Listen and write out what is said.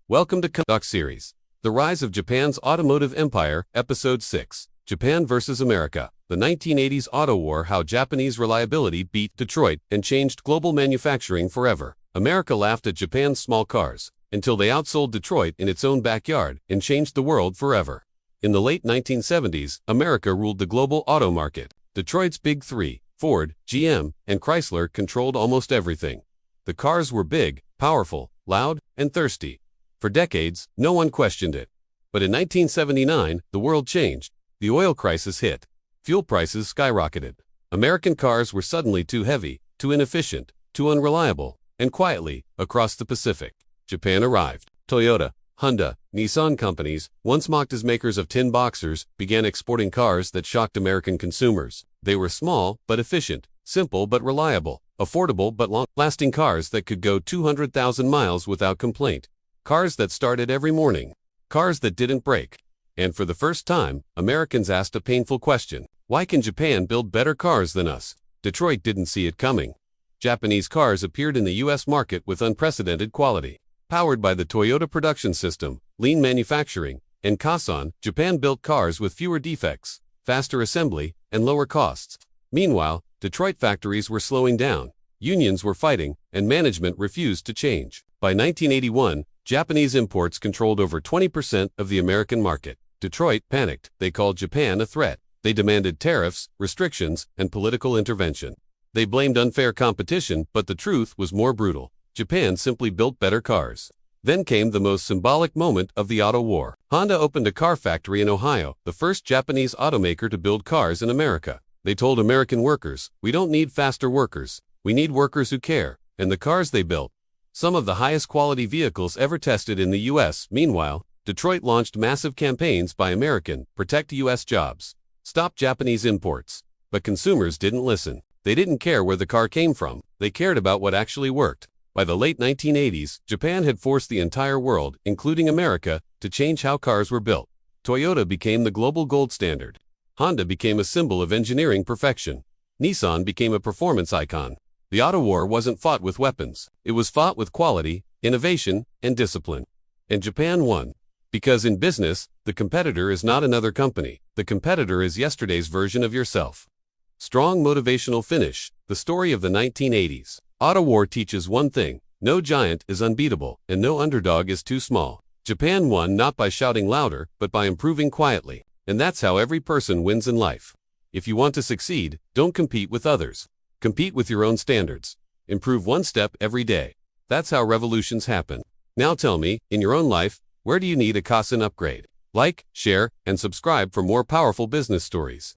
Welcome to Doc Series, The Rise of Japan's Automotive Empire, Episode 6, Japan vs. America, the 1980s Auto War, how Japanese reliability beat Detroit and changed global manufacturing forever. America laughed at Japan's small cars, until they outsold Detroit in its own backyard and changed the world forever. In the late 1970s, America ruled the global auto market. Detroit's Big Three, Ford, GM, and Chrysler, controlled almost everything. The cars were big, powerful, loud, and thirsty. For decades, no one questioned it. But in 1979, the world changed. The oil crisis hit. Fuel prices skyrocketed. American cars were suddenly too heavy, too inefficient, too unreliable, and quietly, across the Pacific, Japan arrived. Toyota, Honda, Nissan companies, once mocked as makers of tin boxers, began exporting cars that shocked American consumers. They were small but efficient, simple but reliable, affordable but long-lasting cars that could go 200,000 miles without complaint. Cars that started every morning. Cars that didn't break. And for the first time, Americans asked a painful question. Why can Japan build better cars than us? Detroit didn't see it coming. Japanese cars appeared in the U.S. market with unprecedented quality. Powered by the Toyota production system, lean manufacturing, and Kaizen, Japan built cars with fewer defects, faster assembly, and lower costs. Meanwhile, Detroit factories were slowing down, unions were fighting, and management refused to change. By 1981, Japanese imports controlled over 20% of the American market. Detroit panicked. They called Japan a threat. They demanded tariffs, restrictions, and political intervention. They blamed unfair competition, but the truth was more brutal. Japan simply built better cars. Then came the most symbolic moment of the Auto War. Honda opened a car factory in Ohio, the first Japanese automaker to build cars in America. They told American workers, "We don't need faster workers. We need workers who care." And the cars they built, some of the highest quality vehicles ever tested in the U.S. Meanwhile, Detroit launched massive campaigns by American, protect U.S. jobs, stop Japanese imports. But consumers didn't listen. They didn't care where the car came from. They cared about what actually worked. By the late 1980s, Japan had forced the entire world, including America, to change how cars were built. Toyota became the global gold standard. Honda became a symbol of engineering perfection. Nissan became a performance icon. The Auto War wasn't fought with weapons. It was fought with quality, innovation, and discipline. And Japan won. Because in business, the competitor is not another company. The competitor is yesterday's version of yourself. Strong motivational finish. The story of the 1980s. Auto War teaches one thing. No giant is unbeatable, and no underdog is too small. Japan won not by shouting louder, but by improving quietly. And that's how every person wins in life. If you want to succeed, don't compete with others. Compete with your own standards. Improve one step every day. That's how revolutions happen. Now tell me, in your own life, where do you need a Kaizen upgrade? Like, share, and subscribe for more powerful business stories.